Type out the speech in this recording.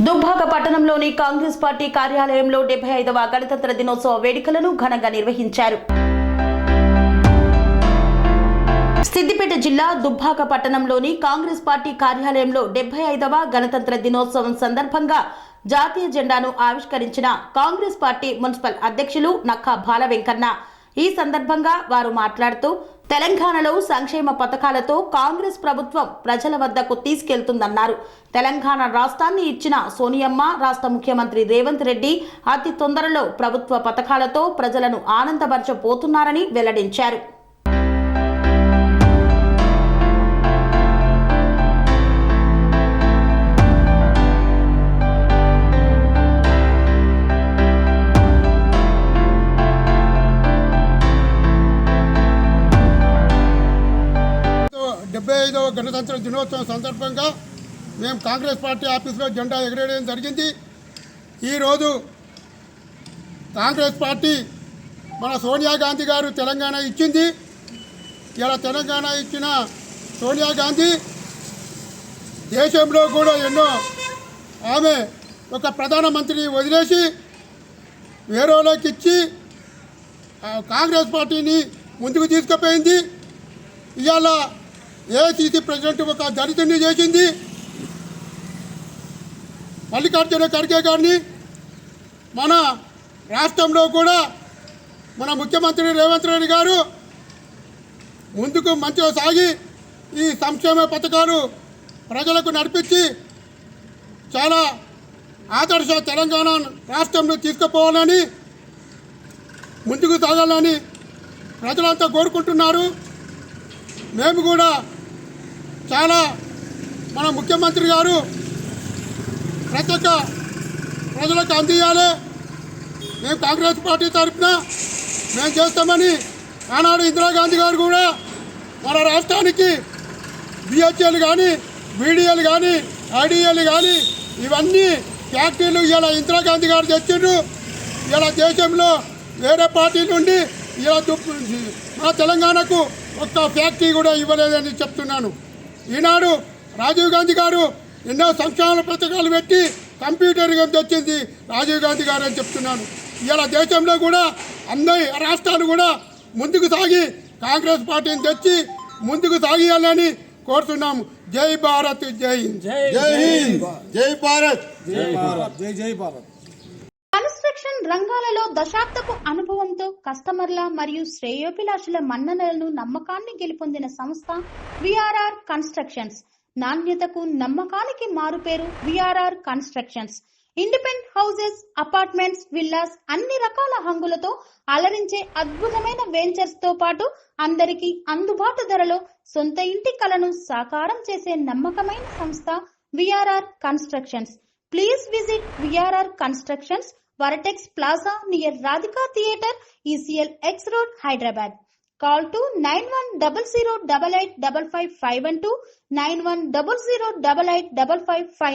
దుబ్బాక పట్టణంలోని కాంగ్రెస్ పార్టీ కార్యాలయంలో 75వ గణతంత్ర దినోత్సవ వేడుకలను ఘనంగా నిర్వహించారు. సిద్దిపేట జిల్లా దుబ్బాక పట్టణంలోని కాంగ్రెస్ పార్టీ కార్యాలయంలో 75వ గణతంత్ర దినోత్సవం సందర్భంగా జాతీయ జెండాను ఆవిష్కరించిన కాంగ్రెస్ పార్టీ మున్సిపల్ అధ్యక్షులు నక్కా బాల వెంకన్న ఈ సందర్భంగా వారు మాట్లాడుతూ తెలంగాణలో సంక్షేమ పథకాలతో కాంగ్రెస్ ప్రభుత్వం ప్రజల వద్దకు తీసుకెళ్తుందన్నారు. తెలంగాణ రాష్ట్రాన్ని ఇచ్చిన సోనియమ్మ, రాష్ట్ర ముఖ్యమంత్రి రేవంత్ రెడ్డి అతి తొందరలో ప్రభుత్వ పథకాలతో ప్రజలను ఆనందపరచబోతున్నారని వెల్లడించారు. గణతంత్ర దినోత్సవం సందర్భంగా మేము కాంగ్రెస్ పార్టీ ఆఫీసులో జెండా ఎగరేయడం జరిగింది. ఈరోజు కాంగ్రెస్ పార్టీ మన సోనియా గాంధీ గారు తెలంగాణ ఇచ్చింది. ఇలా తెలంగాణ ఇచ్చిన సోనియా గాంధీ దేశంలో కూడా ఎన్నో ఆమె ఒక ప్రధానమంత్రిని వదిలేసి వేరేలోకి ఇచ్చి కాంగ్రెస్ పార్టీని ముందుకు తీసుకుపోయింది. ఇవాళ ఏఐసీసీ ప్రెసిడెంట్ ఒక దళితుడిని చేసింది. మల్లికార్జున ఖర్గే గారిని మన రాష్ట్రంలో కూడా మన ముఖ్యమంత్రి రేవంత్ రెడ్డి గారు ముందుకు మంచిగా సాగి ఈ సంక్షేమ పథకాలు ప్రజలకు నడిపించి చాలా ఆదర్శ తెలంగాణ రాష్ట్రంలో తీసుకుపోవాలని ముందుకు సాగాలని ప్రజలంతా కోరుకుంటున్నారు. మేము కూడా చాలా మన ముఖ్యమంత్రి గారు ప్రతి ఒక్క ప్రజలకు అందియాలి. మేము కాంగ్రెస్ పార్టీ తరఫున మేము చేస్తామని ఆనాడు ఇందిరాగాంధీ గారు కూడా మన రాష్ట్రానికి బిహెచ్ఎల్ కానీ, బీడీఎల్ కానీ, ఐడిఎల్ కానీ ఇవన్నీ ఫ్యాక్టరీలు ఇలా ఇందిరాగాంధీ గారు తెచ్చిండ్రు. ఇలా దేశంలో వేరే పార్టీ నుండి ఇలా మన తెలంగాణకు ఒక్క ఫ్యాక్టరీ కూడా ఇవ్వలేదని చెప్తున్నాను. ఈనాడు రాజీవ్ గాంధీ గారు ఎన్నో సంక్షేమ పథకాలు పెట్టి కంప్యూటర్ యుగం తెచ్చింది రాజీవ్ గాంధీ గారు అని చెప్తున్నాను. ఇలా దేశంలో కూడా అన్ని రాష్ట్రాలు కూడా ముందుకు సాగి కాంగ్రెస్ పార్టీని తెచ్చి ముందుకు సాగియాలని కోరుతున్నాము. జై భారత్, జై హింద్, జై హింద్, జై భారత్, జై భారత్, జై జై భారత్. కన్స్ట్రక్షన్ రంగాలలో దశాబ్దపు అనుభవంతో కస్టమర్ల మరియు శ్రేయోభిలాషుల మన్ననలను నమ్మకాన్ని గెలుపొందిన సంస్థ విఆర్ఆర్ కన్స్ట్రక్షన్స్. నాణ్యతకు నమ్మకానికి మారుపేరు VRR constructions. Independent houses, apartments, villas అన్ని రకాల హంగులతో అలరించే అద్భుతమైన వెంచర్స్ తో పాటు అందరికీ అందుబాటు ధరలో సొంత ఇంటి కలను సాకారం చేసే నమ్మకమైన సంస్థ VRR constructions. Please visit VRR Constructions, Varatex Plaza near Radhika Theatre, ECL X Road, Hyderabad. Call to 9100885551 91008855.